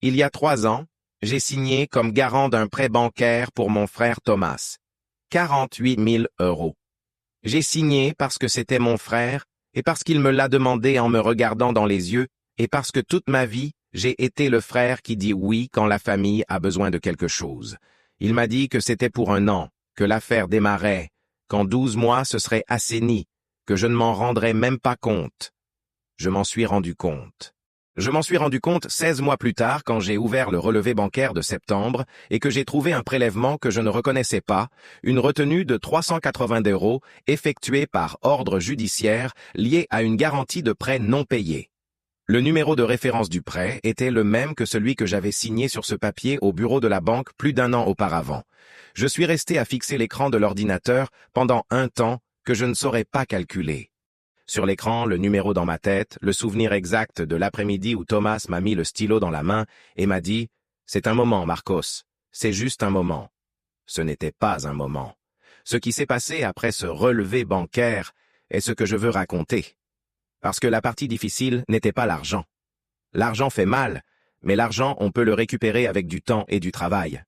Il y a 3 ans, j'ai signé comme garant d'un prêt bancaire pour mon frère Thomas. 48 000 euros. J'ai signé parce que c'était mon frère et parce qu'il me l'a demandé en me regardant dans les yeux et parce que toute ma vie, j'ai été le frère qui dit oui quand la famille a besoin de quelque chose. Il m'a dit que c'était pour 1 an, que l'affaire démarrait, qu'en 12 mois ce serait assaini, que je ne m'en rendrais même pas compte. Je m'en suis rendu compte. Je m'en suis rendu compte 16 mois plus tard quand j'ai ouvert le relevé bancaire de septembre et que j'ai trouvé un prélèvement que je ne reconnaissais pas, une retenue de 380 € effectuée par ordre judiciaire liée à une garantie de prêt non payé. Le numéro de référence du prêt était le même que celui que j'avais signé sur ce papier au bureau de la banque plus d'1 an auparavant. Je suis resté à fixer l'écran de l'ordinateur pendant un temps que je ne saurais pas calculer. Sur l'écran, le numéro dans ma tête, le souvenir exact de l'après-midi où Thomas m'a mis le stylo dans la main et m'a dit « C'est un moment, Marcos, c'est juste un moment ». Ce n'était pas un moment. Ce qui s'est passé après ce relevé bancaire est ce que je veux raconter. Parce que la partie difficile n'était pas l'argent. L'argent fait mal, mais l'argent, on peut le récupérer avec du temps et du travail.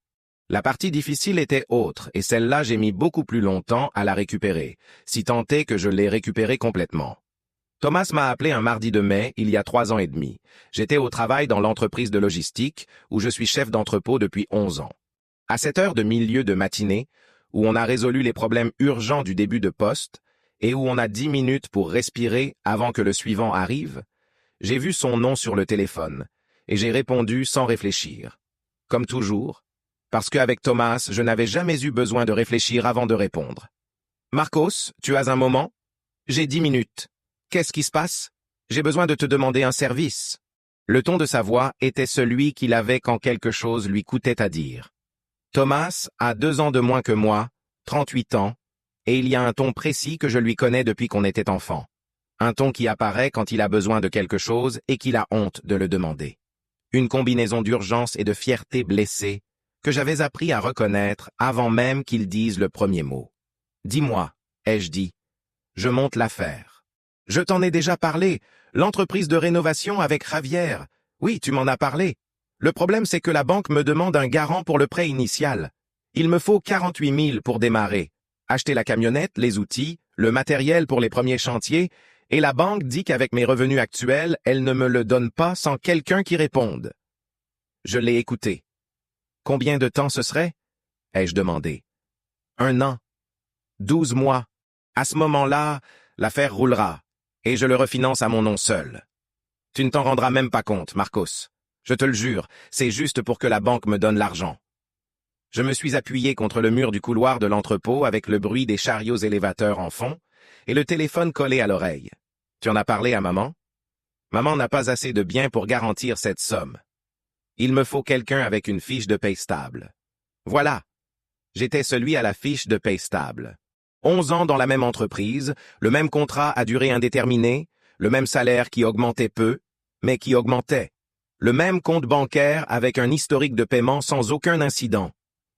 La partie difficile était autre, et celle-là, j'ai mis beaucoup plus longtemps à la récupérer, si tant est que je l'ai récupérée complètement. Thomas m'a appelé un mardi de mai, il y a 3 ans et demi. J'étais au travail dans l'entreprise de logistique, où je suis chef d'entrepôt depuis 11 ans. À cette heure de milieu de matinée, où on a résolu les problèmes urgents du début de poste, et où on a 10 minutes pour respirer avant que le suivant arrive, j'ai vu son nom sur le téléphone, et j'ai répondu sans réfléchir. Comme toujours, parce qu'avec Thomas, je n'avais jamais eu besoin de réfléchir avant de répondre. « Marcos, tu as un moment ?»« J'ai 10 minutes. »« Qu'est-ce qui se passe ? » ?»« J'ai besoin de te demander un service. » Le ton de sa voix était celui qu'il avait quand quelque chose lui coûtait à dire. Thomas a 2 ans de moins que moi, 38 ans, et il y a un ton précis que je lui connais depuis qu'on était enfant. Un ton qui apparaît quand il a besoin de quelque chose et qu'il a honte de le demander. Une combinaison d'urgence et de fierté blessée que j'avais appris à reconnaître avant même qu'il dise le premier mot. « Dis-moi, » ai-je dit. « Je monte l'affaire. »« Je t'en ai déjà parlé. L'entreprise de rénovation avec Javier. Oui, tu m'en as parlé. Le problème, c'est que la banque me demande un garant pour le prêt initial. Il me faut 48 000 pour démarrer. Acheter la camionnette, les outils, le matériel pour les premiers chantiers, et la banque dit qu'avec mes revenus actuels, elle ne me le donne pas sans quelqu'un qui réponde. » Je l'ai écouté. « Combien de temps ce serait ?» ai-je demandé. « 1 an. 12 mois. À ce moment-là, l'affaire roulera, et je le refinance à mon nom seul. Tu ne t'en rendras même pas compte, Marcos. Je te le jure, c'est juste pour que la banque me donne l'argent. » Je me suis appuyé contre le mur du couloir de l'entrepôt avec le bruit des chariots élévateurs en fond et le téléphone collé à l'oreille. « Tu en as parlé à maman ? » Maman n'a pas assez de biens pour garantir cette somme. Il me faut quelqu'un avec une fiche de paye stable. Voilà. J'étais celui à la fiche de paye stable. 11 ans dans la même entreprise, le même contrat à durée indéterminée, le même salaire qui augmentait peu, mais qui augmentait. Le même compte bancaire avec un historique de paiement sans aucun incident.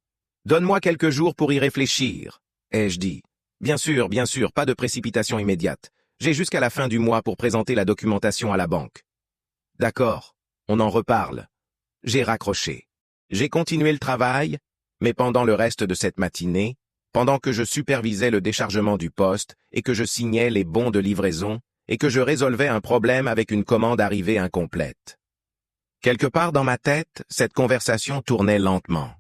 « Donne-moi quelques jours pour y réfléchir, » ai-je dit. Bien sûr, pas de précipitation immédiate. J'ai jusqu'à la fin du mois pour présenter la documentation à la banque. D'accord, on en reparle. J'ai raccroché. J'ai continué le travail, mais pendant le reste de cette matinée, pendant que je supervisais le déchargement du poste et que je signais les bons de livraison et que je résolvais un problème avec une commande arrivée incomplète. Quelque part dans ma tête, cette conversation tournait lentement.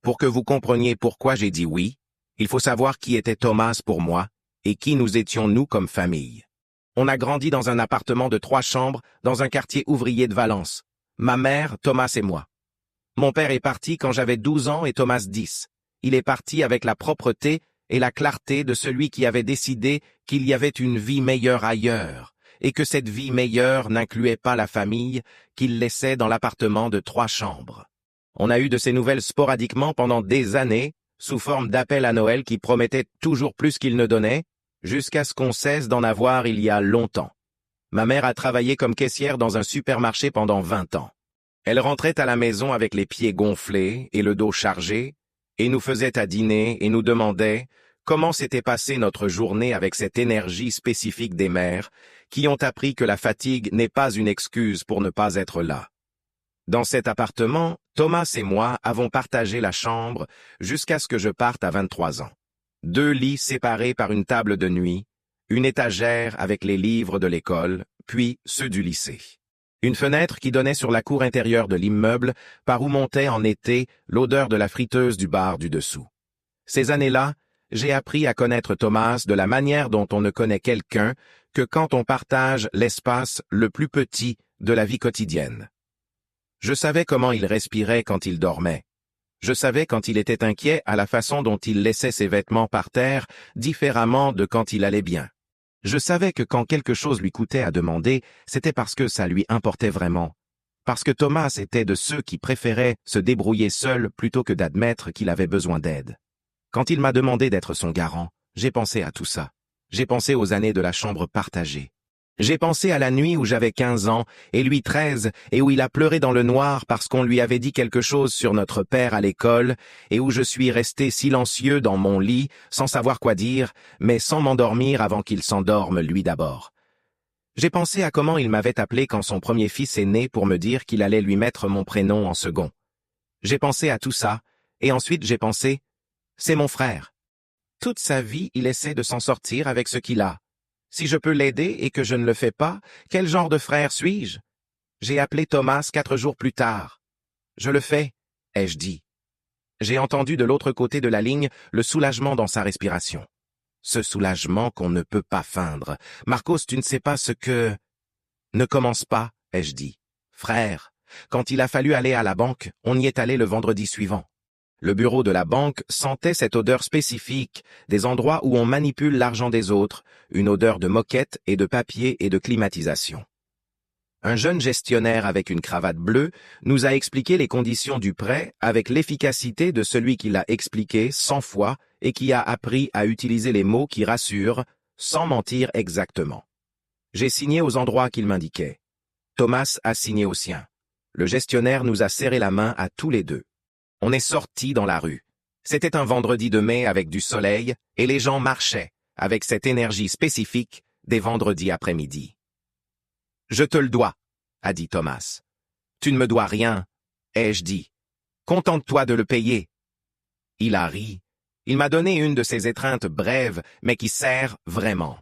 Pour que vous compreniez pourquoi j'ai dit oui, il faut savoir qui était Thomas pour moi et qui nous étions nous comme famille. On a grandi dans un appartement de 3 chambres dans un quartier ouvrier de Valence. Ma mère, Thomas et moi. Mon père est parti quand j'avais 12 ans et Thomas 10. Il est parti avec la propreté et la clarté de celui qui avait décidé qu'il y avait une vie meilleure ailleurs et que cette vie meilleure n'incluait pas la famille qu'il laissait dans l'appartement de 3 chambres. On a eu de ces nouvelles sporadiquement pendant des années, sous forme d'appels à Noël qui promettaient toujours plus qu'ils ne donnaient, jusqu'à ce qu'on cesse d'en avoir il y a longtemps. Ma mère a travaillé comme caissière dans un supermarché pendant 20 ans. Elle rentrait à la maison avec les pieds gonflés et le dos chargé, et nous faisait à dîner et nous demandait comment s'était passée notre journée avec cette énergie spécifique des mères qui ont appris que la fatigue n'est pas une excuse pour ne pas être là. Dans cet appartement, Thomas et moi avons partagé la chambre jusqu'à ce que je parte à 23 ans. 2 lits séparés par une table de nuit, une étagère avec les livres de l'école, puis ceux du lycée. Une fenêtre qui donnait sur la cour intérieure de l'immeuble, par où montait en été l'odeur de la friteuse du bar du dessous. Ces années-là, j'ai appris à connaître Thomas de la manière dont on ne connaît quelqu'un que quand on partage l'espace le plus petit de la vie quotidienne. Je savais comment il respirait quand il dormait. Je savais quand il était inquiet à la façon dont il laissait ses vêtements par terre, différemment de quand il allait bien. Je savais que quand quelque chose lui coûtait à demander, c'était parce que ça lui importait vraiment. Parce que Thomas était de ceux qui préféraient se débrouiller seul plutôt que d'admettre qu'il avait besoin d'aide. Quand il m'a demandé d'être son garant, j'ai pensé à tout ça. J'ai pensé aux années de la chambre partagée. J'ai pensé à la nuit où j'avais 15 ans et lui 13 et où il a pleuré dans le noir parce qu'on lui avait dit quelque chose sur notre père à l'école et où je suis resté silencieux dans mon lit sans savoir quoi dire, mais sans m'endormir avant qu'il s'endorme lui d'abord. J'ai pensé à comment il m'avait appelé quand son premier fils est né pour me dire qu'il allait lui mettre mon prénom en second. J'ai pensé à tout ça et ensuite j'ai pensé, c'est mon frère. Toute sa vie, il essaie de s'en sortir avec ce qu'il a. Si je peux l'aider et que je ne le fais pas, quel genre de frère suis-je? J'ai appelé Thomas 4 jours plus tard. Je le fais, ai-je dit. J'ai entendu de l'autre côté de la ligne le soulagement dans sa respiration. Ce soulagement qu'on ne peut pas feindre. Marcos, tu ne sais pas ce que... Ne commence pas, ai-je dit. Frère, quand il a fallu aller à la banque, on y est allé le vendredi suivant. Le bureau de la banque sentait cette odeur spécifique des endroits où on manipule l'argent des autres, une odeur de moquette et de papier et de climatisation. Un jeune gestionnaire avec une cravate bleue nous a expliqué les conditions du prêt avec l'efficacité de celui qui l'a expliqué 100 fois et qui a appris à utiliser les mots qui rassurent, sans mentir exactement. J'ai signé aux endroits qu'il m'indiquait. Thomas a signé au sien. Le gestionnaire nous a serré la main à tous les deux. On est sortis dans la rue. C'était un vendredi de mai avec du soleil et les gens marchaient avec cette énergie spécifique des vendredis après-midi. « Je te le dois », a dit Thomas. « Tu ne me dois rien, ai-je dit. Contente-toi de le payer. » Il a ri. Il m'a donné une de ces étreintes brèves mais qui sert vraiment.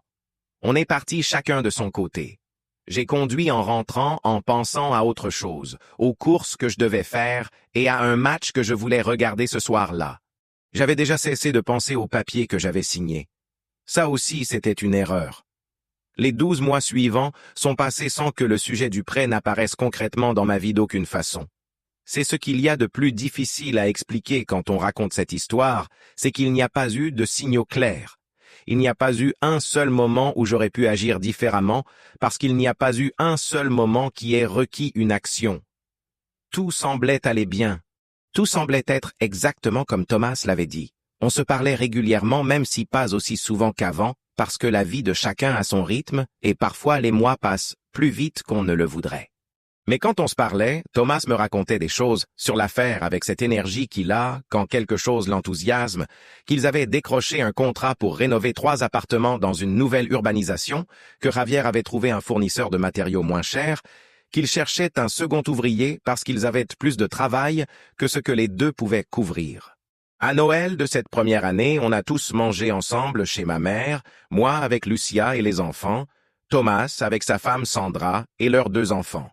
On est partis chacun de son côté. J'ai conduit en rentrant en pensant à autre chose, aux courses que je devais faire et à un match que je voulais regarder ce soir-là. J'avais déjà cessé de penser au papier que j'avais signé. Ça aussi, c'était une erreur. Les 12 mois suivants sont passés sans que le sujet du prêt n'apparaisse concrètement dans ma vie d'aucune façon. C'est ce qu'il y a de plus difficile à expliquer quand on raconte cette histoire, c'est qu'il n'y a pas eu de signaux clairs. Il n'y a pas eu un seul moment où j'aurais pu agir différemment, parce qu'il n'y a pas eu un seul moment qui ait requis une action. Tout semblait aller bien. Tout semblait être exactement comme Thomas l'avait dit. On se parlait régulièrement, même si pas aussi souvent qu'avant, parce que la vie de chacun a son rythme, et parfois les mois passent plus vite qu'on ne le voudrait. Mais quand on se parlait, Thomas me racontait des choses sur l'affaire avec cette énergie qu'il a, quand quelque chose l'enthousiasme, qu'ils avaient décroché un contrat pour rénover 3 appartements dans une nouvelle urbanisation, que Javier avait trouvé un fournisseur de matériaux moins cher, qu'ils cherchaient un second ouvrier parce qu'ils avaient plus de travail que ce que les deux pouvaient couvrir. À Noël de cette première année, on a tous mangé ensemble chez ma mère, moi avec Lucia et les enfants, Thomas avec sa femme Sandra et leurs 2 enfants.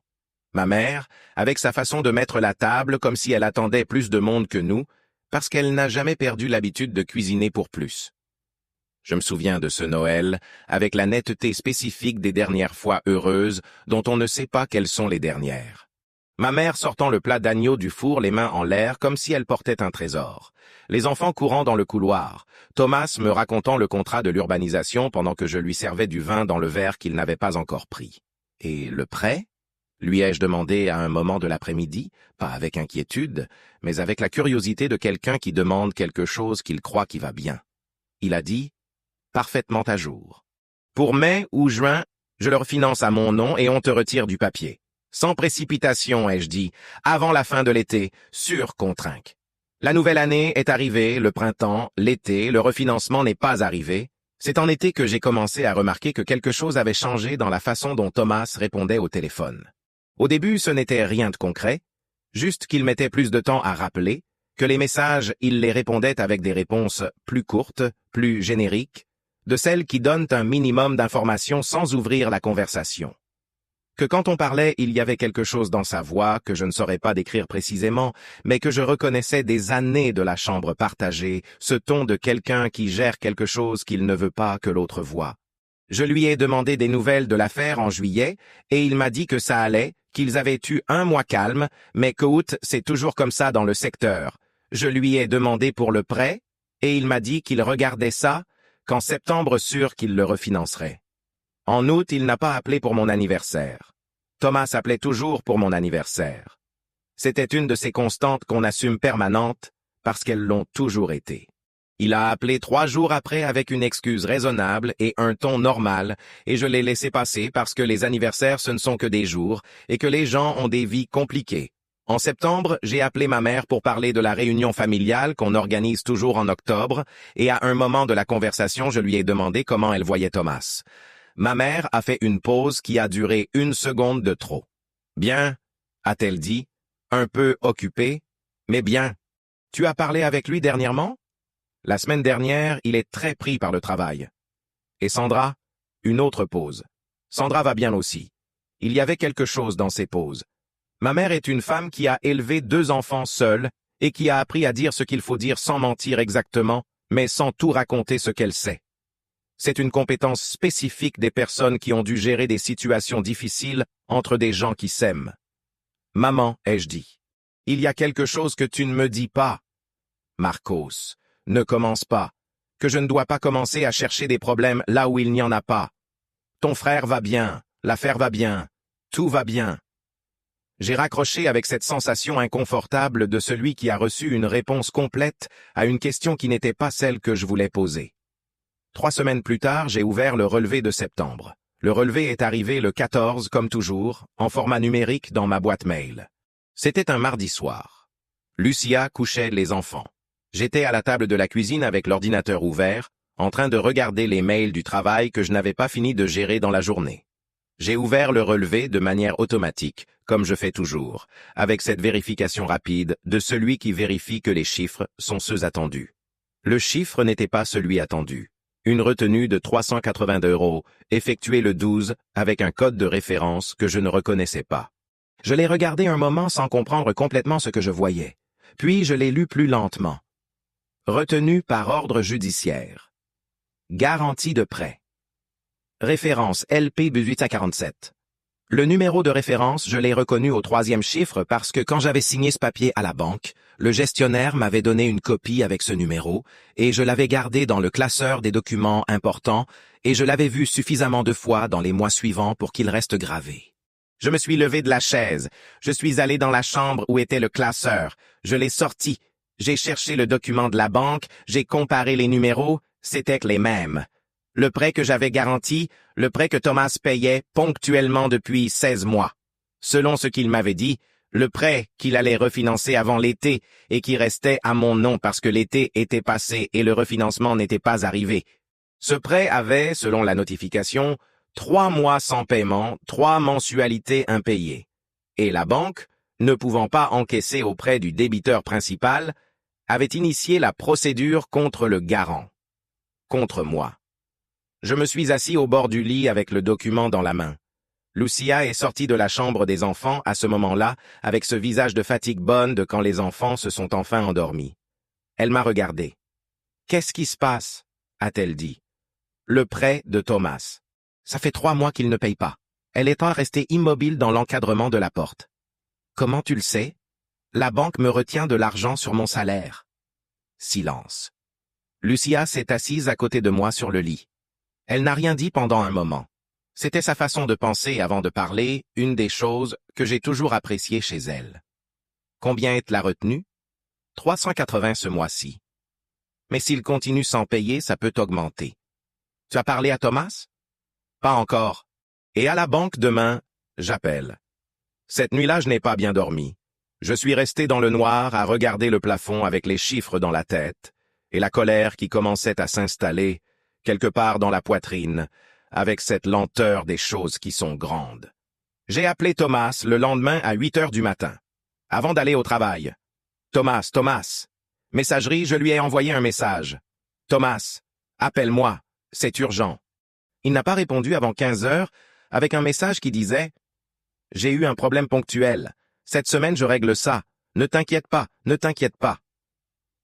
Ma mère, avec sa façon de mettre la table comme si elle attendait plus de monde que nous, parce qu'elle n'a jamais perdu l'habitude de cuisiner pour plus. Je me souviens de ce Noël, avec la netteté spécifique des dernières fois heureuses, dont on ne sait pas quelles sont les dernières. Ma mère sortant le plat d'agneau du four les mains en l'air comme si elle portait un trésor. Les enfants courant dans le couloir. Thomas me racontant le contrat de l'urbanisation pendant que je lui servais du vin dans le verre qu'il n'avait pas encore pris. Et le prêt ? Lui ai-je demandé à un moment de l'après-midi, pas avec inquiétude, mais avec la curiosité de quelqu'un qui demande quelque chose qu'il croit qui va bien. Il a dit, parfaitement à jour. Pour mai ou juin, je le refinance à mon nom et on te retire du papier. Sans précipitation, ai-je dit, avant la fin de l'été, sur Contrinque. La nouvelle année est arrivée, le printemps, l'été, le refinancement n'est pas arrivé. C'est en été que j'ai commencé à remarquer que quelque chose avait changé dans la façon dont Thomas répondait au téléphone. Au début, ce n'était rien de concret, Juste qu'il mettait plus de temps à rappeler, que les messages, il les répondait avec des réponses plus courtes, plus génériques, de celles qui donnent un minimum d'informations sans ouvrir la conversation. Que quand on parlait, il y avait quelque chose dans sa voix que je ne saurais pas décrire précisément, mais que je reconnaissais des années de la chambre partagée, ce ton de quelqu'un qui gère quelque chose qu'il ne veut pas que l'autre voie. Je lui ai demandé des nouvelles de l'affaire en juillet, et il m'a dit que ça allait, qu'ils avaient eu un mois calme, mais qu'août, c'est toujours comme ça dans le secteur. Je lui ai demandé pour le prêt, et il m'a dit qu'il regardait ça, qu'en septembre sûr qu'il le refinancerait. En août, il n'a pas appelé pour mon anniversaire. Thomas appelait toujours pour mon anniversaire. C'était une de ces constantes qu'on assume permanentes, parce qu'elles l'ont toujours été. Il a appelé 3 jours après avec une excuse raisonnable et un ton normal, et je l'ai laissé passer parce que les anniversaires ce ne sont que des jours, et que les gens ont des vies compliquées. En septembre, j'ai appelé ma mère pour parler de la réunion familiale qu'on organise toujours en octobre, et à un moment de la conversation, je lui ai demandé comment elle voyait Thomas. Ma mère a fait une pause qui a duré 1 seconde de trop. « Bien », a-t-elle dit, un peu occupée, mais bien. « Tu as parlé avec lui dernièrement ?» La semaine dernière, il est très pris par le travail. Et Sandra? Une autre pause. Sandra va bien aussi. Il y avait quelque chose dans ces pauses. Ma mère est une femme qui a élevé 2 enfants seule et qui a appris à dire ce qu'il faut dire sans mentir exactement, mais sans tout raconter ce qu'elle sait. C'est une compétence spécifique des personnes qui ont dû gérer des situations difficiles entre des gens qui s'aiment. « Maman, ai-je dit. Il y a quelque chose que tu ne me dis pas. » Marcos, ne commence pas. Que je ne dois pas commencer à chercher des problèmes là où il n'y en a pas. Ton frère va bien, l'affaire va bien, tout va bien. J'ai raccroché avec cette sensation inconfortable de celui qui a reçu une réponse complète à une question qui n'était pas celle que je voulais poser. 3 semaines plus tard, j'ai ouvert le relevé de septembre. Le relevé est arrivé le 14, comme toujours, en format numérique dans ma boîte mail. C'était un mardi soir. Lucia couchait les enfants. J'étais à la table de la cuisine avec l'ordinateur ouvert, en train de regarder les mails du travail que je n'avais pas fini de gérer dans la journée. J'ai ouvert le relevé de manière automatique, comme je fais toujours, avec cette vérification rapide de celui qui vérifie que les chiffres sont ceux attendus. Le chiffre n'était pas celui attendu. Une retenue de 382 €, effectuée le 12, avec un code de référence que je ne reconnaissais pas. Je l'ai regardé un moment sans comprendre complètement ce que je voyais. Puis je l'ai lu plus lentement. Retenue par ordre judiciaire. Garantie de prêt. Référence LP 1847. Le numéro de référence, je l'ai reconnu au 3e chiffre parce que quand j'avais signé ce papier à la banque, le gestionnaire m'avait donné une copie avec ce numéro et je l'avais gardé dans le classeur des documents importants et je l'avais vu suffisamment de fois dans les mois suivants pour qu'il reste gravé. Je me suis levé de la chaise, je suis allé dans la chambre où était le classeur, je l'ai sorti, j'ai cherché le document de la banque, j'ai comparé les numéros, c'étaient les mêmes. Le prêt que j'avais garanti, le prêt que Thomas payait ponctuellement depuis 16 mois. Selon ce qu'il m'avait dit, le prêt qu'il allait refinancer avant l'été et qui restait à mon nom parce que l'été était passé et le refinancement n'était pas arrivé. Ce prêt avait, selon la notification, 3 mois sans paiement, 3 mensualités impayées. Et la banque, ne pouvant pas encaisser auprès du débiteur principal, avait initié la procédure contre le garant. Contre moi. Je me suis assis au bord du lit avec le document dans la main. Lucia est sortie de la chambre des enfants à ce moment-là, avec ce visage de fatigue bonne de quand les enfants se sont enfin endormis. Elle m'a regardé. « Qu'est-ce qui se passe ?» a-t-elle dit. « Le prêt de Thomas. Ça fait 3 mois qu'il ne paye pas. » Elle est restée immobile dans l'encadrement de la porte. « Comment tu le sais ?»« La banque me retient de l'argent sur mon salaire. » Silence. Lucia s'est assise à côté de moi sur le lit. Elle n'a rien dit pendant un moment. C'était sa façon de penser avant de parler, une des choses que j'ai toujours appréciées chez elle. Combien est la retenue? 380 ce mois-ci. Mais s'il continue sans payer, ça peut augmenter. Tu as parlé à Thomas? Pas encore. Et à la banque demain, j'appelle. Cette nuit-là, je n'ai pas bien dormi. Je suis resté dans le noir à regarder le plafond avec les chiffres dans la tête, et la colère qui commençait à s'installer, quelque part dans la poitrine, avec cette lenteur des choses qui sont grandes. J'ai appelé Thomas le lendemain à 8 heures du matin. Avant d'aller au travail. Thomas, Thomas. Messagerie, je lui ai envoyé un message. Thomas, appelle-moi, c'est urgent. Il n'a pas répondu avant 15 heures, avec un message qui disait « J'ai eu un problème ponctuel. Cette semaine, je règle ça. Ne t'inquiète pas, ne t'inquiète pas. »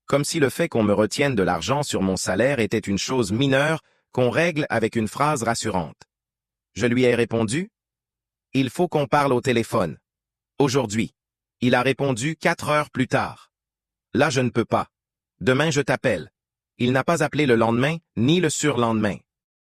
Comme si le fait qu'on me retienne de l'argent sur mon salaire était une chose mineure qu'on règle avec une phrase rassurante. Je lui ai répondu « Il faut qu'on parle au téléphone. Aujourd'hui. » Il a répondu 4 heures plus tard. Là, je ne peux pas. Demain, je t'appelle. Il n'a pas appelé le lendemain, ni le surlendemain.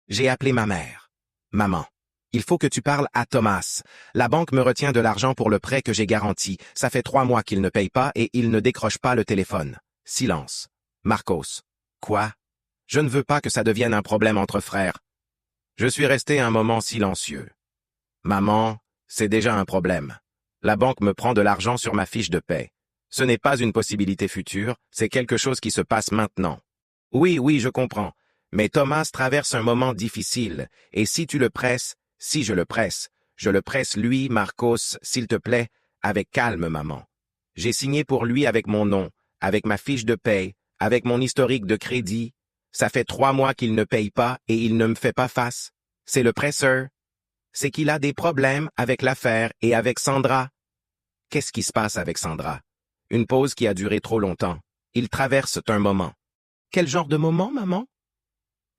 J'ai appelé ma mère. Maman, il faut que tu parles à Thomas. La banque me retient de l'argent pour le prêt que j'ai garanti. Ça fait 3 mois qu'il ne paye pas et il ne décroche pas le téléphone. Silence. Marcos. Quoi? Je ne veux pas que ça devienne un problème entre frères. Je suis resté un moment silencieux. Maman, c'est déjà un problème. La banque me prend de l'argent sur ma fiche de paie. Ce n'est pas une possibilité future, c'est quelque chose qui se passe maintenant. Oui, je comprends. Mais Thomas traverse un moment difficile, et si tu le presses, si je le presse lui, Marcos, s'il te plaît, avec calme, maman. J'ai signé pour lui avec mon nom, avec ma fiche de paie, avec mon historique de crédit. Ça fait 3 mois qu'il ne paye pas et il ne me fait pas face. C'est le presseur. C'est qu'il a des problèmes avec l'affaire et avec Sandra. Qu'est-ce qui se passe avec Sandra? Une pause qui a duré trop longtemps. Ils traversent un moment. Quel genre de moment, maman?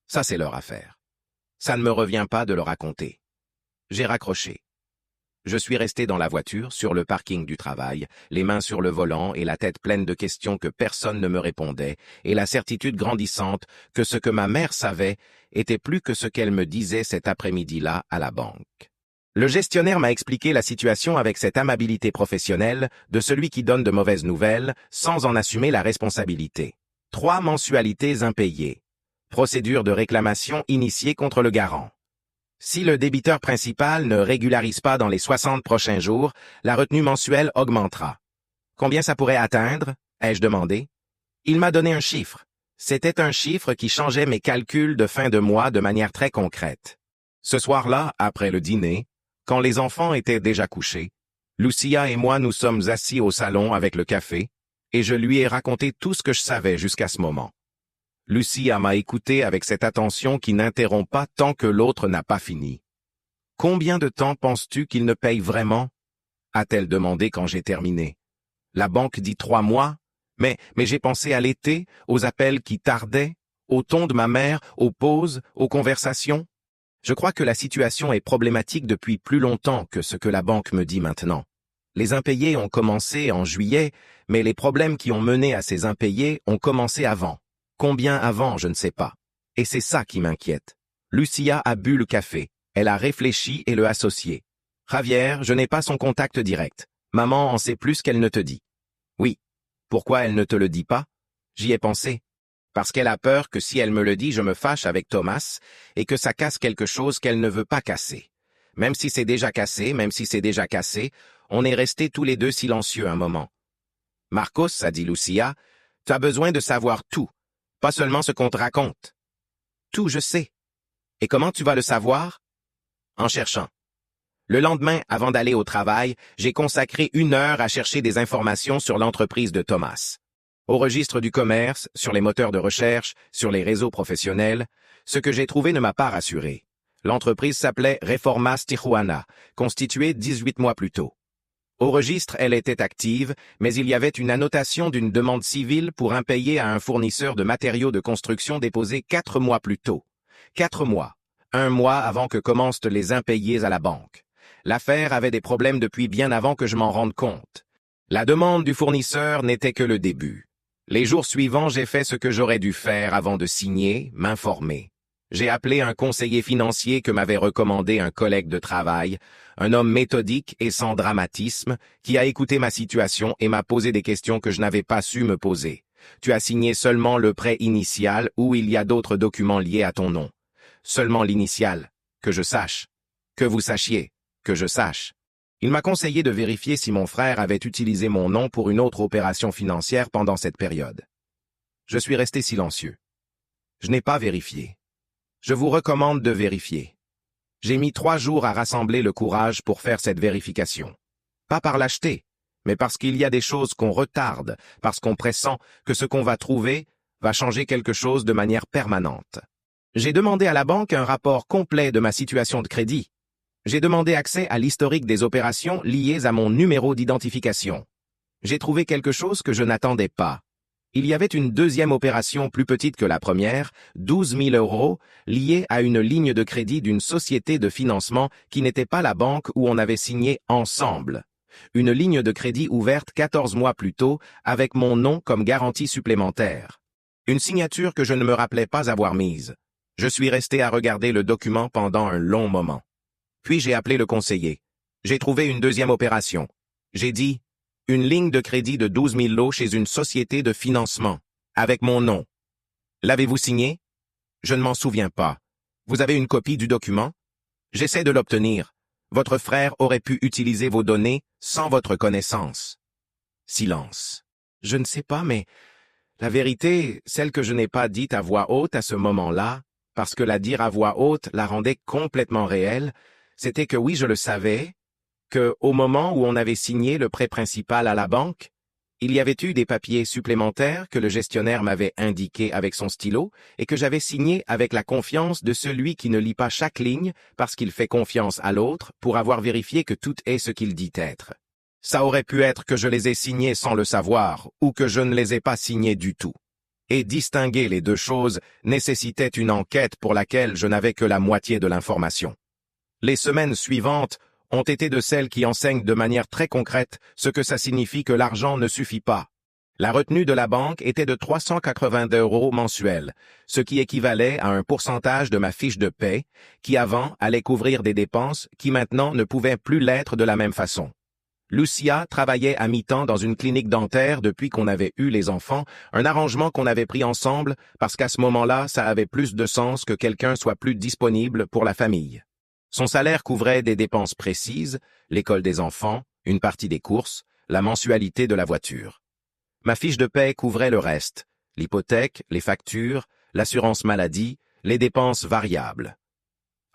Ça, c'est leur affaire. Ça ne me revient pas de le raconter. J'ai raccroché. Je suis resté dans la voiture, sur le parking du travail, les mains sur le volant et la tête pleine de questions que personne ne me répondait, et la certitude grandissante que ce que ma mère savait était plus que ce qu'elle me disait cet après-midi-là à la banque. Le gestionnaire m'a expliqué la situation avec cette amabilité professionnelle de celui qui donne de mauvaises nouvelles sans en assumer la responsabilité. 3 mensualités impayées. Procédure de réclamation initiée contre le garant. Si le débiteur principal ne régularise pas dans les 60 prochains jours, la retenue mensuelle augmentera. Combien ça pourrait atteindre? Ai-je demandé. Il m'a donné un chiffre. C'était un chiffre qui changeait mes calculs de fin de mois de manière très concrète. Ce soir-là, après le dîner, quand les enfants étaient déjà couchés, Lucia et moi nous sommes assis au salon avec le café, et je lui ai raconté tout ce que je savais jusqu'à ce moment. Lucia m'a écouté avec cette attention qui n'interrompt pas tant que l'autre n'a pas fini. « Combien de temps penses-tu qu'il ne paye vraiment ?» a-t-elle demandé quand j'ai terminé. La banque dit 3 mois, mais j'ai pensé à l'été, aux appels qui tardaient, au ton de ma mère, aux pauses, aux conversations. Je crois que la situation est problématique depuis plus longtemps que ce que la banque me dit maintenant. Les impayés ont commencé en juillet, mais les problèmes qui ont mené à ces impayés ont commencé avant. Combien avant, je ne sais pas. Et c'est ça qui m'inquiète. Lucia a bu le café. Elle a réfléchi et le associé. Javier, je n'ai pas son contact direct. Maman en sait plus qu'elle ne te dit. Oui. Pourquoi elle ne te le dit pas? J'y ai pensé. Parce qu'elle a peur que si elle me le dit, je me fâche avec Thomas et que ça casse quelque chose qu'elle ne veut pas casser. Même si c'est déjà cassé, on est restés tous les deux silencieux un moment. Marcos, a dit Lucia, tu as besoin de savoir tout. Pas seulement ce qu'on te raconte. Tout, je sais. Et comment tu vas le savoir? En cherchant. Le lendemain, avant d'aller au travail, j'ai consacré 1 heure à chercher des informations sur l'entreprise de Thomas. Au registre du commerce, sur les moteurs de recherche, sur les réseaux professionnels, ce que j'ai trouvé ne m'a pas rassuré. L'entreprise s'appelait Reformas Tijuana, constituée 18 mois plus tôt. Au registre, elle était active, mais il y avait une annotation d'une demande civile pour impayé à un fournisseur de matériaux de construction déposée 4 mois plus tôt. 4 mois. 1 mois avant que commencent les impayés à la banque. L'affaire avait des problèmes depuis bien avant que je m'en rende compte. La demande du fournisseur n'était que le début. Les jours suivants, j'ai fait ce que j'aurais dû faire avant de signer, m'informer. J'ai appelé un conseiller financier que m'avait recommandé un collègue de travail, un homme méthodique et sans dramatisme, qui a écouté ma situation et m'a posé des questions que je n'avais pas su me poser. Tu as signé seulement le prêt initial ou il y a d'autres documents liés à ton nom? Seulement l'initial. Que je sache. Que vous sachiez. Que je sache. Il m'a conseillé de vérifier si mon frère avait utilisé mon nom pour une autre opération financière pendant cette période. Je suis resté silencieux. Je n'ai pas vérifié. Je vous recommande de vérifier. J'ai mis 3 jours à rassembler le courage pour faire cette vérification. Pas par lâcheté, mais parce qu'il y a des choses qu'on retarde, parce qu'on pressent que ce qu'on va trouver va changer quelque chose de manière permanente. J'ai demandé à la banque un rapport complet de ma situation de crédit. J'ai demandé accès à l'historique des opérations liées à mon numéro d'identification. J'ai trouvé quelque chose que je n'attendais pas. Il y avait une deuxième opération plus petite que la première, 12 000 €, liée à une ligne de crédit d'une société de financement qui n'était pas la banque où on avait signé ensemble. Une ligne de crédit ouverte 14 mois plus tôt, avec mon nom comme garantie supplémentaire. Une signature que je ne me rappelais pas avoir mise. Je suis resté à regarder le document pendant un long moment. Puis j'ai appelé le conseiller. J'ai trouvé une deuxième opération. J'ai dit, une ligne de crédit de 12 000 € chez une société de financement, avec mon nom. L'avez-vous signé? Je ne m'en souviens pas. Vous avez une copie du document? J'essaie de l'obtenir. Votre frère aurait pu utiliser vos données sans votre connaissance. Silence. Je ne sais pas, mais la vérité, celle que je n'ai pas dite à voix haute à ce moment-là, parce que la dire à voix haute la rendait complètement réelle, c'était que oui, je le savais, que, au moment où on avait signé le prêt principal à la banque, il y avait eu des papiers supplémentaires que le gestionnaire m'avait indiqués avec son stylo et que j'avais signés avec la confiance de celui qui ne lit pas chaque ligne parce qu'il fait confiance à l'autre pour avoir vérifié que tout est ce qu'il dit être. Ça aurait pu être que je les ai signés sans le savoir ou que je ne les ai pas signés du tout. Et distinguer les deux choses nécessitait une enquête pour laquelle je n'avais que la moitié de l'information. Les semaines suivantes ont été de celles qui enseignent de manière très concrète ce que ça signifie que l'argent ne suffit pas. La retenue de la banque était de 382 € mensuels, ce qui équivalait à un pourcentage de ma fiche de paie, qui avant allait couvrir des dépenses qui maintenant ne pouvaient plus l'être de la même façon. Lucia travaillait à mi-temps dans une clinique dentaire depuis qu'on avait eu les enfants, un arrangement qu'on avait pris ensemble parce qu'à ce moment-là, ça avait plus de sens que quelqu'un soit plus disponible pour la famille. Son salaire couvrait des dépenses précises, l'école des enfants, une partie des courses, la mensualité de la voiture. Ma fiche de paie couvrait le reste, l'hypothèque, les factures, l'assurance maladie, les dépenses variables.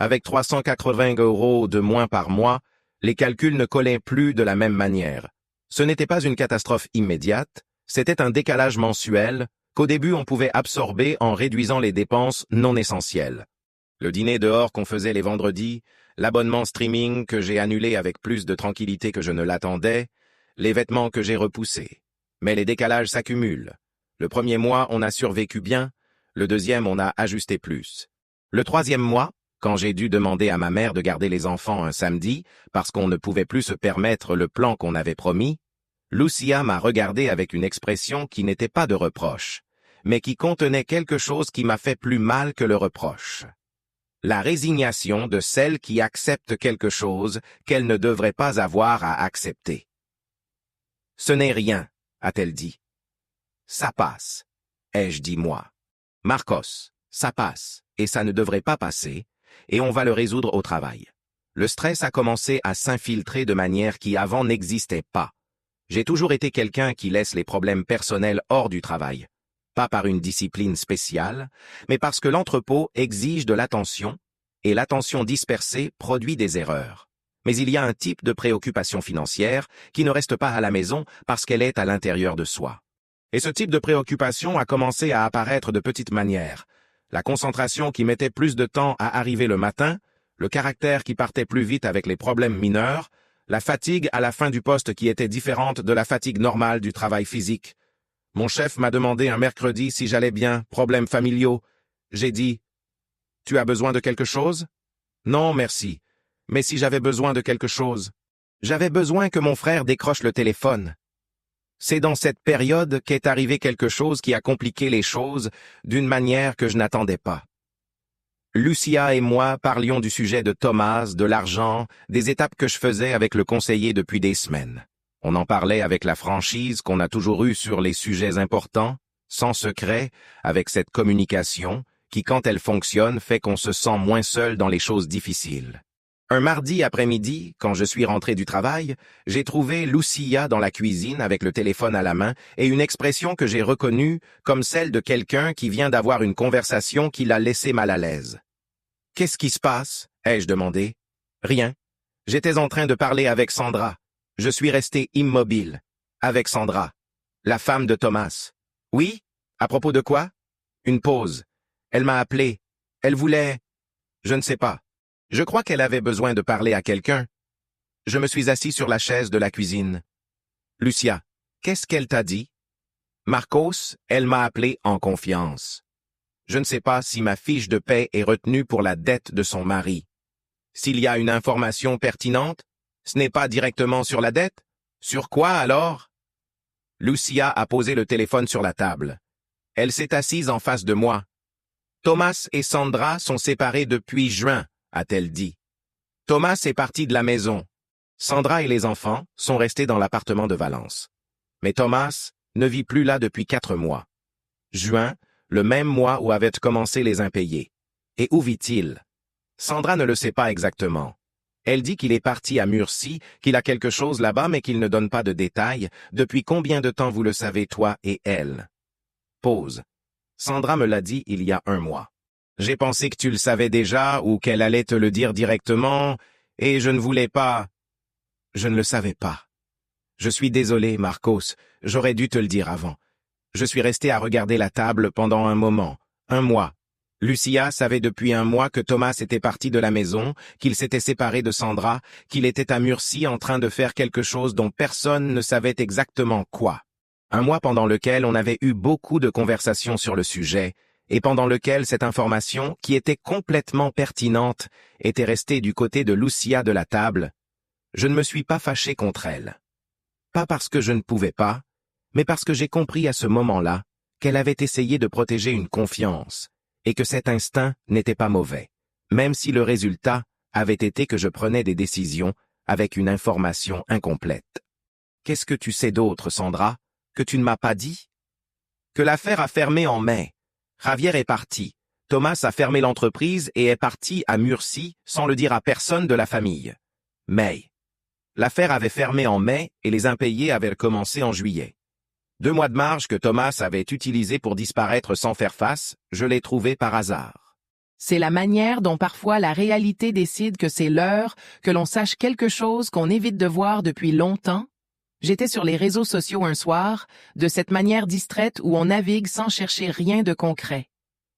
Avec 380 € de moins par mois, les calculs ne collaient plus de la même manière. Ce n'était pas une catastrophe immédiate, c'était un décalage mensuel qu'au début on pouvait absorber en réduisant les dépenses non essentielles. Le dîner dehors qu'on faisait les vendredis, l'abonnement streaming que j'ai annulé avec plus de tranquillité que je ne l'attendais, les vêtements que j'ai repoussés. Mais les décalages s'accumulent. Le premier mois, on a survécu bien, le deuxième, on a ajusté plus. Le troisième mois, quand j'ai dû demander à ma mère de garder les enfants un samedi, parce qu'on ne pouvait plus se permettre le plan qu'on avait promis, Lucia m'a regardé avec une expression qui n'était pas de reproche, mais qui contenait quelque chose qui m'a fait plus mal que le reproche. La résignation de celle qui accepte quelque chose qu'elle ne devrait pas avoir à accepter. « Ce n'est rien », a-t-elle dit. « Ça passe », ai-je dit moi. « Marcos, ça passe, et ça ne devrait pas passer, et on va le résoudre au travail. » Le stress a commencé à s'infiltrer de manière qui avant n'existait pas. J'ai toujours été quelqu'un qui laisse les problèmes personnels hors du travail. Pas par une discipline spéciale, mais parce que l'entrepôt exige de l'attention, et l'attention dispersée produit des erreurs. Mais il y a un type de préoccupation financière qui ne reste pas à la maison parce qu'elle est à l'intérieur de soi. Et ce type de préoccupation a commencé à apparaître de petites manières. La concentration qui mettait plus de temps à arriver le matin, le caractère qui partait plus vite avec les problèmes mineurs, la fatigue à la fin du poste qui était différente de la fatigue normale du travail physique. Mon chef m'a demandé un mercredi si j'allais bien, problèmes familiaux. J'ai dit, « Tu as besoin de quelque chose? » « Non, merci. Mais si j'avais besoin de quelque chose, j'avais besoin que mon frère décroche le téléphone. » C'est dans cette période qu'est arrivé quelque chose qui a compliqué les choses d'une manière que je n'attendais pas. Lucia et moi parlions du sujet de Thomas, de l'argent, des étapes que je faisais avec le conseiller depuis des semaines. On en parlait avec la franchise qu'on a toujours eue sur les sujets importants, sans secret, avec cette communication, qui quand elle fonctionne fait qu'on se sent moins seul dans les choses difficiles. Un mardi après-midi, quand je suis rentré du travail, j'ai trouvé Lucia dans la cuisine avec le téléphone à la main et une expression que j'ai reconnue comme celle de quelqu'un qui vient d'avoir une conversation qui l'a laissé mal à l'aise. « Qu'est-ce qui se passe » ai-je demandé. « Rien. J'étais en train de parler avec Sandra. Je suis resté immobile, avec Sandra, la femme de Thomas. Oui? À propos de quoi? Une pause. Elle m'a appelé. Elle voulait... Je ne sais pas. Je crois qu'elle avait besoin de parler à quelqu'un. Je me suis assis sur la chaise de la cuisine. Lucia, qu'est-ce qu'elle t'a dit? Marcos, elle m'a appelé en confiance. Je ne sais pas si ma fiche de paie est retenue pour la dette de son mari. S'il y a une information pertinente, ce n'est pas directement sur la dette? Sur quoi alors? Lucia a posé le téléphone sur la table. Elle s'est assise en face de moi. Thomas et Sandra sont séparés depuis juin, a-t-elle dit. Thomas est parti de la maison. Sandra et les enfants sont restés dans l'appartement de Valence. Mais Thomas ne vit plus là depuis 4 mois. Juin, le même mois où avaient commencé les impayés. Et où vit-il? Sandra ne le sait pas exactement. Elle dit qu'il est parti à Murcie, qu'il a quelque chose là-bas mais qu'il ne donne pas de détails. Depuis combien de temps vous le savez, toi et elle? Pause. Sandra me l'a dit il y a 1 mois. J'ai pensé que tu le savais déjà ou qu'elle allait te le dire directement, et je ne voulais pas... Je ne le savais pas. Je suis désolé, Marcos, j'aurais dû te le dire avant. Je suis resté à regarder la table pendant un moment, 1 mois. Lucia savait depuis 1 mois que Thomas était parti de la maison, qu'il s'était séparé de Sandra, qu'il était à Murcie en train de faire quelque chose dont personne ne savait exactement quoi. 1 mois pendant lequel on avait eu beaucoup de conversations sur le sujet, et pendant lequel cette information, qui était complètement pertinente, était restée du côté de Lucia de la table. Je ne me suis pas fâché contre elle. Pas parce que je ne pouvais pas, mais parce que j'ai compris à ce moment-là qu'elle avait essayé de protéger une confiance, et que cet instinct n'était pas mauvais, même si le résultat avait été que je prenais des décisions avec une information incomplète. Qu'est-ce que tu sais d'autre, Sandra, que tu ne m'as pas dit? Que l'affaire a fermé en mai. Javier est parti. Thomas a fermé l'entreprise et est parti à Murcie sans le dire à personne de la famille. Mai. L'affaire avait fermé en mai et les impayés avaient commencé en juillet. 2 mois de marge que Thomas avait utilisés pour disparaître sans faire face, je l'ai trouvé par hasard. C'est la manière dont parfois la réalité décide que c'est l'heure, que l'on sache quelque chose qu'on évite de voir depuis longtemps. J'étais sur les réseaux sociaux un soir, de cette manière distraite où on navigue sans chercher rien de concret.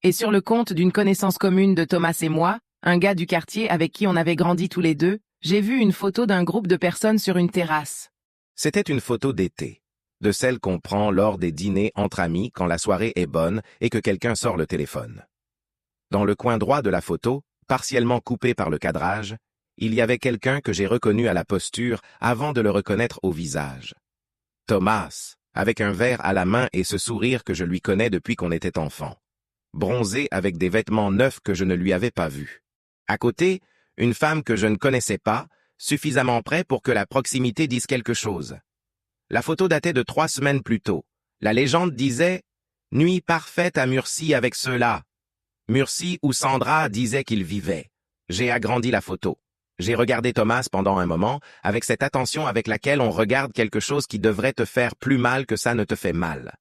Et sur le compte d'une connaissance commune de Thomas et moi, un gars du quartier avec qui on avait grandi tous les deux, j'ai vu une photo d'un groupe de personnes sur une terrasse. C'était une photo d'été, de celle qu'on prend lors des dîners entre amis quand la soirée est bonne et que quelqu'un sort le téléphone. Dans le coin droit de la photo, partiellement coupé par le cadrage, il y avait quelqu'un que j'ai reconnu à la posture avant de le reconnaître au visage. Thomas, avec un verre à la main et ce sourire que je lui connais depuis qu'on était enfant. Bronzé avec des vêtements neufs que je ne lui avais pas vus. À côté, une femme que je ne connaissais pas, suffisamment près pour que la proximité dise quelque chose. La photo datait de 3 semaines plus tôt. La légende disait « Nuit parfaite à Murcie avec ceux-là ». Murcie où Sandra disait qu'il vivait. J'ai agrandi la photo. J'ai regardé Thomas pendant un moment, avec cette attention avec laquelle on regarde quelque chose qui devrait te faire plus mal que ça ne te fait mal.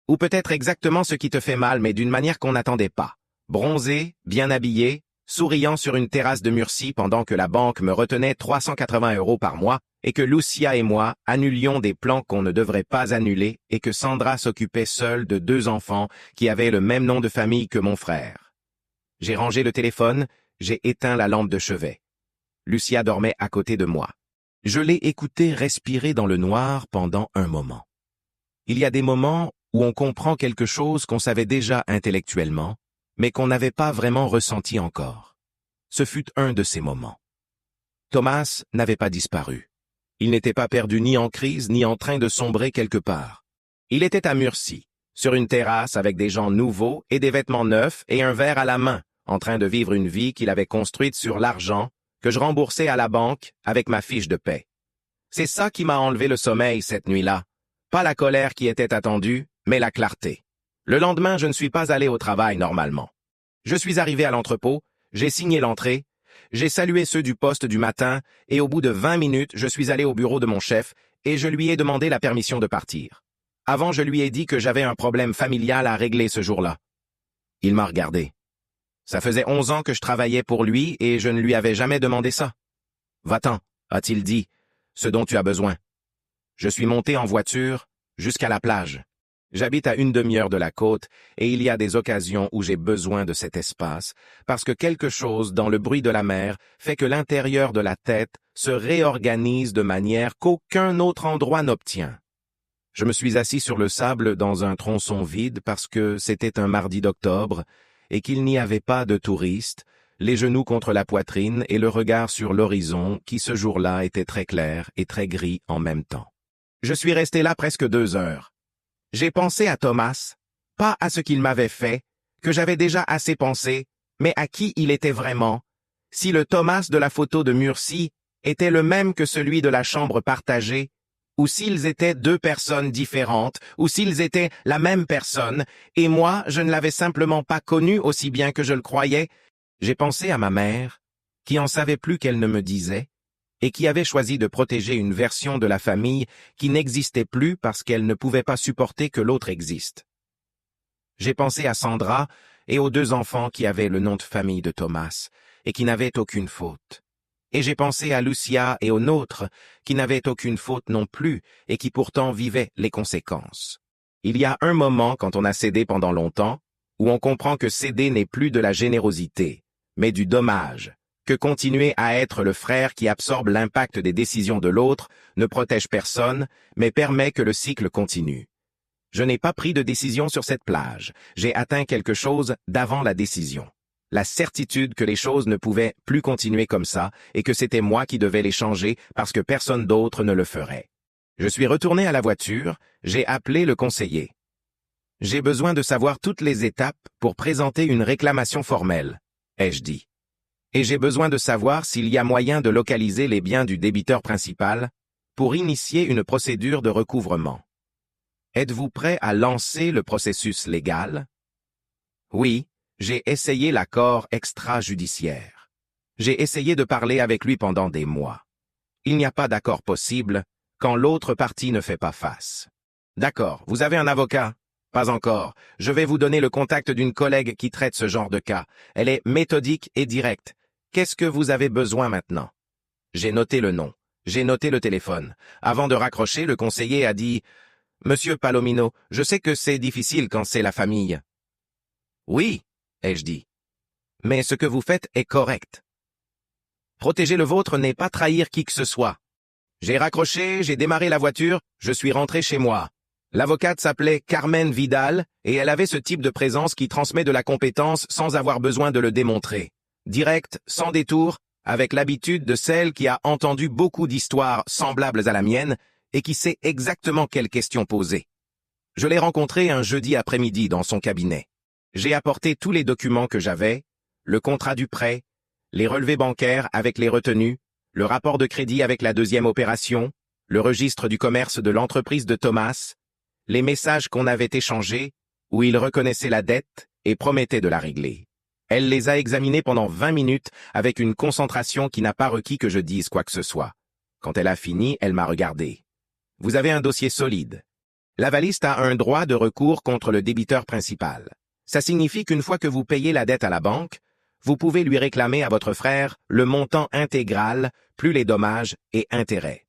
Ou peut-être exactement ce qui te fait mal, mais d'une manière qu'on n'attendait pas. Bronzé, bien habillé, souriant sur une terrasse de Murcie pendant que la banque me retenait 380 € par mois, et que Lucia et moi annulions des plans qu'on ne devrait pas annuler, et que Sandra s'occupait seule de 2 enfants qui avaient le même nom de famille que mon frère. J'ai rangé le téléphone, j'ai éteint la lampe de chevet. Lucia dormait à côté de moi. Je l'ai écoutée respirer dans le noir pendant un moment. Il y a des moments où on comprend quelque chose qu'on savait déjà intellectuellement, mais qu'on n'avait pas vraiment ressenti encore. Ce fut un de ces moments. Thomas n'avait pas disparu. Il n'était pas perdu ni en crise ni en train de sombrer quelque part. Il était à Murcie, sur une terrasse avec des gens nouveaux et des vêtements neufs et un verre à la main, en train de vivre une vie qu'il avait construite sur l'argent que je remboursais à la banque avec ma fiche de paie. C'est ça qui m'a enlevé le sommeil cette nuit-là. Pas la colère qui était attendue, mais la clarté. Le lendemain, je ne suis pas allé au travail normalement. Je suis arrivé à l'entrepôt, j'ai signé l'entrée, j'ai salué ceux du poste du matin et au bout de 20 minutes, je suis allé au bureau de mon chef et je lui ai demandé la permission de partir. Avant, je lui ai dit que j'avais un problème familial à régler ce jour-là. Il m'a regardé. Ça faisait 11 ans que je travaillais pour lui et je ne lui avais jamais demandé ça. Va-t'en, a-t-il dit, ce dont tu as besoin. Je suis monté en voiture jusqu'à la plage. J'habite à une demi-heure de la côte et il y a des occasions où j'ai besoin de cet espace parce que quelque chose dans le bruit de la mer fait que l'intérieur de la tête se réorganise de manière qu'aucun autre endroit n'obtient. Je me suis assis sur le sable dans un tronçon vide parce que c'était un mardi d'octobre et qu'il n'y avait pas de touristes, les genoux contre la poitrine et le regard sur l'horizon qui ce jour-là était très clair et très gris en même temps. Je suis resté là presque 2 heures. J'ai pensé à Thomas, pas à ce qu'il m'avait fait, que j'avais déjà assez pensé, mais à qui il était vraiment. Si le Thomas de la photo de Murcie était le même que celui de la chambre partagée, ou s'ils étaient 2 personnes différentes, ou s'ils étaient la même personne, et moi, je ne l'avais simplement pas connu aussi bien que je le croyais. J'ai pensé à ma mère, qui en savait plus qu'elle ne me disait, et qui avait choisi de protéger une version de la famille qui n'existait plus parce qu'elle ne pouvait pas supporter que l'autre existe. J'ai pensé à Sandra et aux 2 enfants qui avaient le nom de famille de Thomas et qui n'avaient aucune faute. Et j'ai pensé à Lucia et aux nôtres qui n'avaient aucune faute non plus et qui pourtant vivaient les conséquences. Il y a un moment quand on a cédé pendant longtemps où on comprend que céder n'est plus de la générosité, mais du dommage, que continuer à être le frère qui absorbe l'impact des décisions de l'autre ne protège personne, mais permet que le cycle continue. Je n'ai pas pris de décision sur cette plage, j'ai atteint quelque chose d'avant la décision. La certitude que les choses ne pouvaient plus continuer comme ça et que c'était moi qui devais les changer parce que personne d'autre ne le ferait. Je suis retourné à la voiture, j'ai appelé le conseiller. J'ai besoin de savoir toutes les étapes pour présenter une réclamation formelle, ai-je dit. Et j'ai besoin de savoir s'il y a moyen de localiser les biens du débiteur principal pour initier une procédure de recouvrement. Êtes-vous prêt à lancer le processus légal? Oui, j'ai essayé l'accord extrajudiciaire. J'ai essayé de parler avec lui pendant des mois. Il n'y a pas d'accord possible quand l'autre partie ne fait pas face. D'accord, vous avez un avocat? Pas encore. Je vais vous donner le contact d'une collègue qui traite ce genre de cas. Elle est méthodique et directe. Qu'est-ce que vous avez besoin maintenant? J'ai noté le nom. J'ai noté le téléphone. Avant de raccrocher, le conseiller a dit « Monsieur Palomino, je sais que c'est difficile quand c'est la famille. » « Oui, » ai-je dit. « Mais ce que vous faites est correct. Protéger le vôtre n'est pas trahir qui que ce soit. » J'ai raccroché, j'ai démarré la voiture, je suis rentré chez moi. L'avocate s'appelait Carmen Vidal et elle avait ce type de présence qui transmet de la compétence sans avoir besoin de le démontrer. Direct, sans détour, avec l'habitude de celle qui a entendu beaucoup d'histoires semblables à la mienne et qui sait exactement quelles questions poser. Je l'ai rencontrée un jeudi après-midi dans son cabinet. J'ai apporté tous les documents que j'avais, le contrat du prêt, les relevés bancaires avec les retenues, le rapport de crédit avec la 2e opération, le registre du commerce de l'entreprise de Thomas, les messages qu'on avait échangés, où il reconnaissait la dette et promettait de la régler. Elle les a examinés pendant 20 minutes avec une concentration qui n'a pas requis que je dise quoi que ce soit. Quand elle a fini, elle m'a regardé. Vous avez un dossier solide. L'avaliste a un droit de recours contre le débiteur principal. Ça signifie qu'une fois que vous payez la dette à la banque, vous pouvez lui réclamer à votre frère le montant intégral, plus les dommages et intérêts.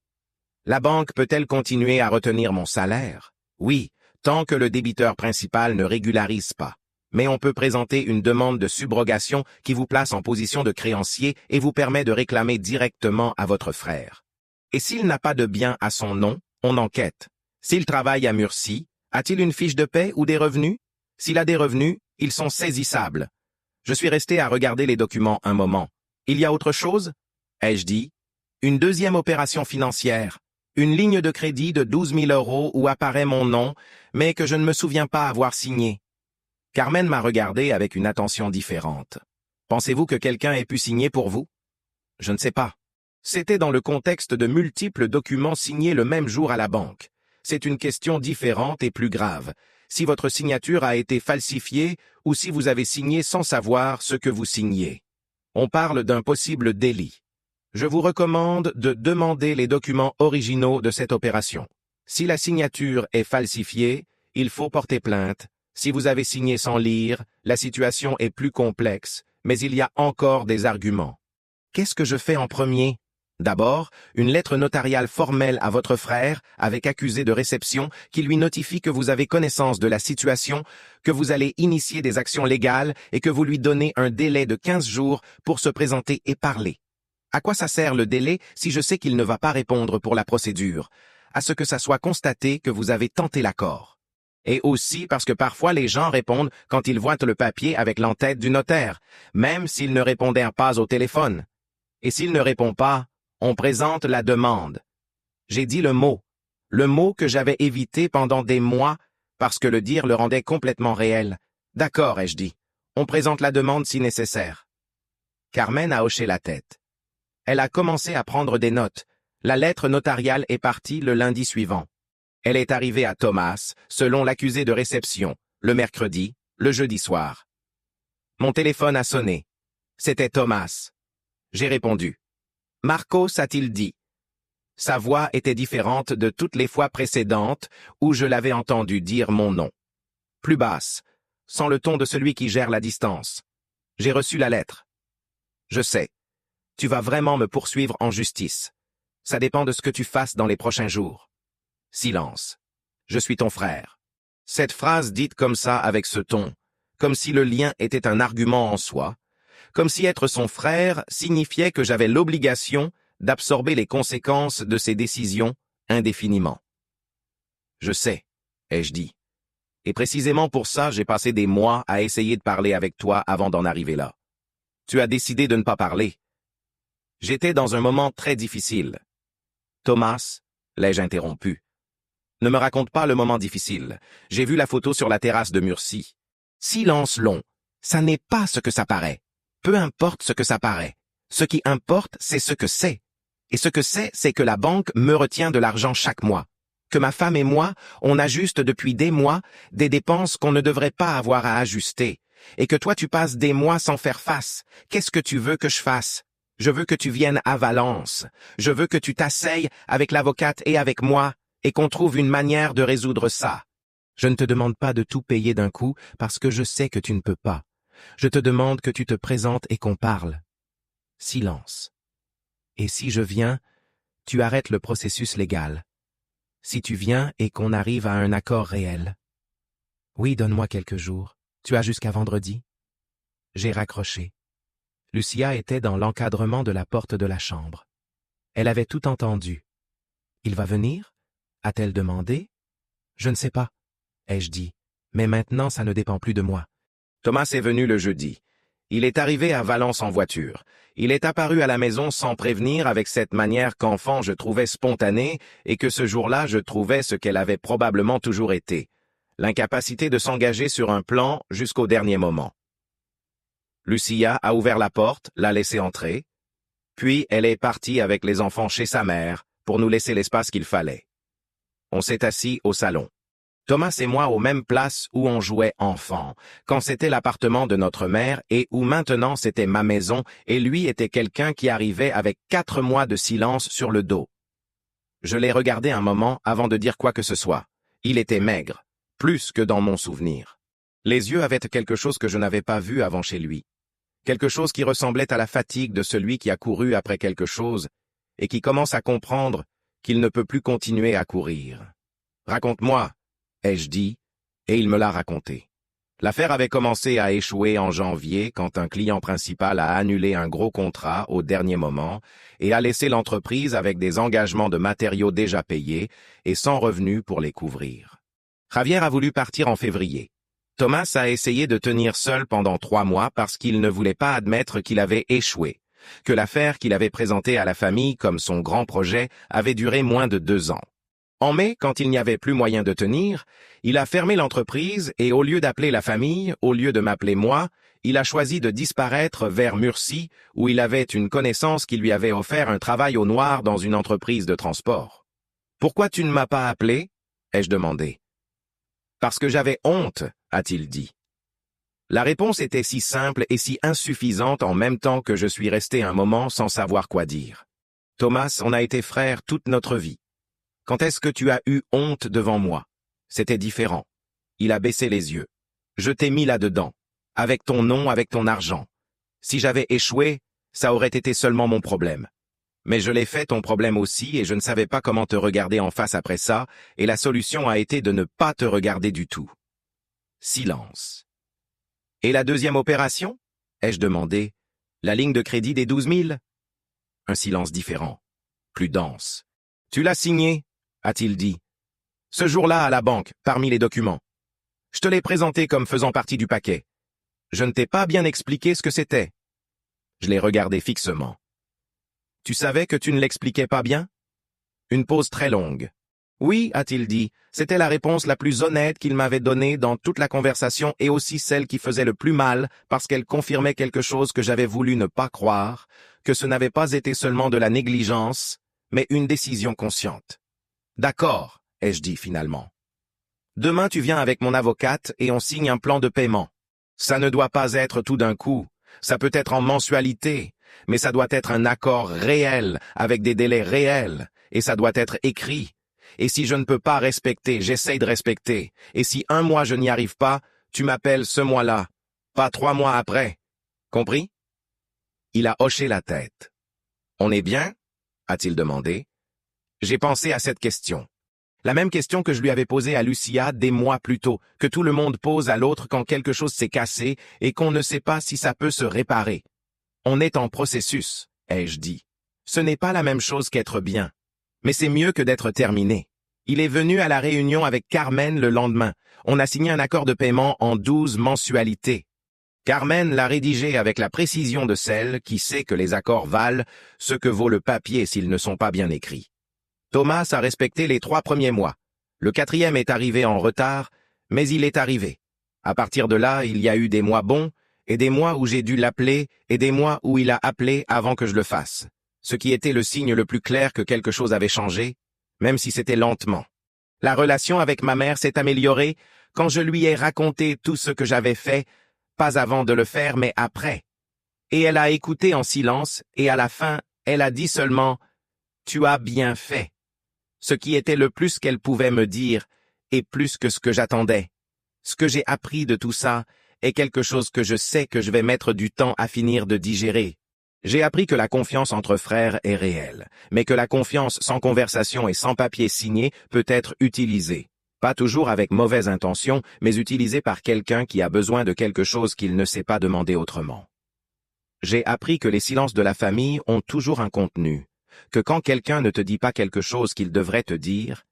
La banque peut-elle continuer à retenir mon salaire? Oui, tant que le débiteur principal ne régularise pas. Mais on peut présenter une demande de subrogation qui vous place en position de créancier et vous permet de réclamer directement à votre frère. Et s'il n'a pas de bien à son nom, on enquête. S'il travaille à Murcie, a-t-il une fiche de paie ou des revenus? S'il a des revenus, ils sont saisissables. Je suis resté à regarder les documents un moment. Il y a autre chose? Ai-je dit. Une 2e opération financière. Une ligne de crédit de 12 000 € où apparaît mon nom, mais que je ne me souviens pas avoir signé. Carmen m'a regardé avec une attention différente. Pensez-vous que quelqu'un ait pu signer pour vous? Je ne sais pas. C'était dans le contexte de multiples documents signés le même jour à la banque. C'est une question différente et plus grave. Si votre signature a été falsifiée ou si vous avez signé sans savoir ce que vous signiez. On parle d'un possible délit. Je vous recommande de demander les documents originaux de cette opération. Si la signature est falsifiée, il faut porter plainte. Si vous avez signé sans lire, la situation est plus complexe, mais il y a encore des arguments. Qu'est-ce que je fais en premier? D'abord, une lettre notariale formelle à votre frère avec accusé de réception qui lui notifie que vous avez connaissance de la situation, que vous allez initier des actions légales et que vous lui donnez un délai de 15 jours pour se présenter et parler. À quoi ça sert le délai si je sais qu'il ne va pas répondre pour la procédure? À ce que ça soit constaté que vous avez tenté l'accord. Et aussi parce que parfois les gens répondent quand ils voient le papier avec l'entête du notaire, même s'ils ne répondaient pas au téléphone. Et s'il ne répond pas, on présente la demande. J'ai dit le mot que j'avais évité pendant des mois parce que le dire le rendait complètement réel. D'accord, ai-je dit. On présente la demande si nécessaire. Carmen a hoché la tête. Elle a commencé à prendre des notes. La lettre notariale est partie le lundi suivant. Elle est arrivée à Thomas, selon l'accusé de réception, le mercredi, le jeudi soir. Mon téléphone a sonné. C'était Thomas. J'ai répondu. Marcos a-t-il dit. Sa voix était différente de toutes les fois précédentes où je l'avais entendu dire mon nom. Plus basse, sans le ton de celui qui gère la distance. J'ai reçu la lettre. Je sais. Tu vas vraiment me poursuivre en justice. Ça dépend de ce que tu fasses dans les prochains jours. Silence. Je suis ton frère. Cette phrase dite comme ça avec ce ton, comme si le lien était un argument en soi, comme si être son frère signifiait que j'avais l'obligation d'absorber les conséquences de ses décisions indéfiniment. Je sais, ai-je dit. Et précisément pour ça, j'ai passé des mois à essayer de parler avec toi avant d'en arriver là. Tu as décidé de ne pas parler. J'étais dans un moment très difficile. Thomas, l'ai-je interrompu. Ne me raconte pas le moment difficile. J'ai vu la photo sur la terrasse de Murcie. Silence long. Ça n'est pas ce que ça paraît. Peu importe ce que ça paraît. Ce qui importe, c'est ce que c'est. Et ce que c'est que la banque me retient de l'argent chaque mois. Que ma femme et moi, on ajuste depuis des mois des dépenses qu'on ne devrait pas avoir à ajuster. Et que toi tu passes des mois sans faire face. Qu'est-ce que tu veux que je fasse? Je veux que tu viennes à Valence. Je veux que tu t'asseyes avec l'avocate et avec moi, et qu'on trouve une manière de résoudre ça. Je ne te demande pas de tout payer d'un coup, parce que je sais que tu ne peux pas. Je te demande que tu te présentes et qu'on parle. Silence. Et si je viens, tu arrêtes le processus légal. Si tu viens et qu'on arrive à un accord réel. Oui, donne-moi quelques jours. Tu as jusqu'à vendredi. J'ai raccroché. Lucia était dans l'encadrement de la porte de la chambre. Elle avait tout entendu. Il va venir? A-t-elle demandé? Je ne sais pas, ai-je dit, mais maintenant ça ne dépend plus de moi. Thomas est venu le jeudi. Il est arrivé à Valence en voiture. Il est apparu à la maison sans prévenir avec cette manière qu'enfant je trouvais spontanée et que ce jour-là je trouvais ce qu'elle avait probablement toujours été. L'incapacité de s'engager sur un plan jusqu'au dernier moment. Lucia a ouvert la porte, l'a laissé entrer. Puis elle est partie avec les enfants chez sa mère pour nous laisser l'espace qu'il fallait. On s'est assis au salon. Thomas et moi aux mêmes places où on jouait enfant, quand c'était l'appartement de notre mère et où maintenant c'était ma maison et lui était quelqu'un qui arrivait avec 4 mois de silence sur le dos. Je l'ai regardé un moment avant de dire quoi que ce soit. Il était maigre, plus que dans mon souvenir. Les yeux avaient quelque chose que je n'avais pas vu avant chez lui. Quelque chose qui ressemblait à la fatigue de celui qui a couru après quelque chose et qui commence à comprendre qu'il ne peut plus continuer à courir. « Raconte-moi », ai-je dit, et il me l'a raconté. L'affaire avait commencé à échouer en janvier quand un client principal a annulé un gros contrat au dernier moment et a laissé l'entreprise avec des engagements de matériaux déjà payés et sans revenus pour les couvrir. Javier a voulu partir en février. Thomas a essayé de tenir seul pendant 3 mois parce qu'il ne voulait pas admettre qu'il avait échoué, que l'affaire qu'il avait présentée à la famille comme son grand projet avait duré moins de 2 ans. En mai, quand il n'y avait plus moyen de tenir, il a fermé l'entreprise et au lieu d'appeler la famille, au lieu de m'appeler moi, il a choisi de disparaître vers Murcie où il avait une connaissance qui lui avait offert un travail au noir dans une entreprise de transport. « Pourquoi tu ne m'as pas appelé ?» ai-je demandé. « Parce que j'avais honte », a-t-il dit. La réponse était si simple et si insuffisante en même temps que je suis resté un moment sans savoir quoi dire. « Thomas, on a été frères toute notre vie. Quand est-ce que tu as eu honte devant moi? C'était différent. » Il a baissé les yeux. « Je t'ai mis là-dedans, avec ton nom, avec ton argent. Si j'avais échoué, ça aurait été seulement mon problème. Mais je l'ai fait ton problème aussi et je ne savais pas comment te regarder en face après ça, et la solution a été de ne pas te regarder du tout. Silence. Et la deuxième opération? Ai-je demandé. La ligne de crédit des 12 000? Un silence différent, plus dense. Tu l'as signé, a-t-il dit. Ce jour-là à la banque, parmi les documents. Je te l'ai présenté comme faisant partie du paquet. Je ne t'ai pas bien expliqué ce que c'était. Je l'ai regardé fixement. Tu savais que tu ne l'expliquais pas bien? Une pause très longue. Oui, a-t-il dit, c'était la réponse la plus honnête qu'il m'avait donnée dans toute la conversation et aussi celle qui faisait le plus mal parce qu'elle confirmait quelque chose que j'avais voulu ne pas croire, que ce n'avait pas été seulement de la négligence, mais une décision consciente. D'accord, ai-je dit finalement. Demain tu viens avec mon avocate et on signe un plan de paiement. Ça ne doit pas être tout d'un coup, ça peut être en mensualité, mais ça doit être un accord réel, avec des délais réels, et ça doit être écrit. Et si je ne peux pas respecter, j'essaye de respecter. Et si un mois je n'y arrive pas, tu m'appelles ce mois-là, pas 3 mois après. Compris? Il a hoché la tête. On est bien? A-t-il demandé. J'ai pensé à cette question. La même question que je lui avais posée à Lucia des mois plus tôt, que tout le monde pose à l'autre quand quelque chose s'est cassé et qu'on ne sait pas si ça peut se réparer. On est en processus, ai-je dit. Ce n'est pas la même chose qu'être bien. Mais c'est mieux que d'être terminé. Il est venu à la réunion avec Carmen le lendemain. On a signé un accord de paiement en 12 mensualités. Carmen l'a rédigé avec la précision de celle qui sait que les accords valent ce que vaut le papier s'ils ne sont pas bien écrits. Thomas a respecté les 3 premiers mois. Le 4e est arrivé en retard, mais il est arrivé. À partir de là, il y a eu des mois bons, et des mois où j'ai dû l'appeler, et des mois où il a appelé avant que je le fasse. Ce qui était le signe le plus clair que quelque chose avait changé, même si c'était lentement. La relation avec ma mère s'est améliorée quand je lui ai raconté tout ce que j'avais fait, pas avant de le faire, mais après. Et elle a écouté en silence, et à la fin, elle a dit seulement « Tu as bien fait ». Ce qui était le plus qu'elle pouvait me dire, et plus que ce que j'attendais. Ce que j'ai appris de tout ça est quelque chose que je sais que je vais mettre du temps à finir de digérer. J'ai appris que la confiance entre frères est réelle, mais que la confiance sans conversation et sans papier signé peut être utilisée. Pas toujours avec mauvaise intention, mais utilisée par quelqu'un qui a besoin de quelque chose qu'il ne sait pas demander autrement. J'ai appris que les silences de la famille ont toujours un contenu, que quand quelqu'un ne te dit pas quelque chose qu'il devrait te dire,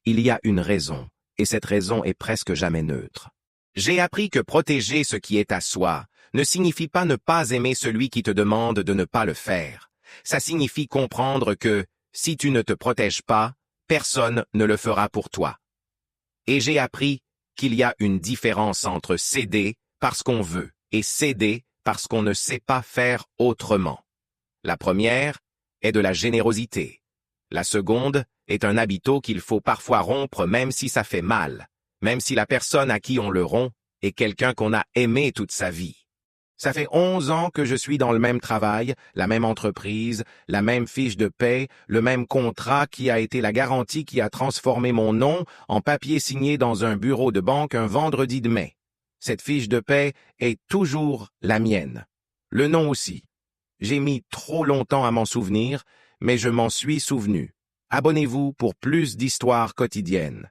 il y a une raison, et cette raison est presque jamais neutre. J'ai appris que protéger ce qui est à soi ne signifie pas ne pas aimer celui qui te demande de ne pas le faire. Ça signifie comprendre que, si tu ne te protèges pas, personne ne le fera pour toi. Et j'ai appris qu'il y a une différence entre céder parce qu'on veut et céder parce qu'on ne sait pas faire autrement. La première est de la générosité. La seconde est un habito qu'il faut parfois rompre même si ça fait mal, même si la personne à qui on le rompt est quelqu'un qu'on a aimé toute sa vie. Ça fait 11 ans que je suis dans le même travail, la même entreprise, la même fiche de paie, le même contrat qui a été la garantie qui a transformé mon nom en papier signé dans un bureau de banque un vendredi de mai. Cette fiche de paie est toujours la mienne. Le nom aussi. J'ai mis trop longtemps à m'en souvenir, mais je m'en suis souvenu. Abonnez-vous pour plus d'histoires quotidiennes.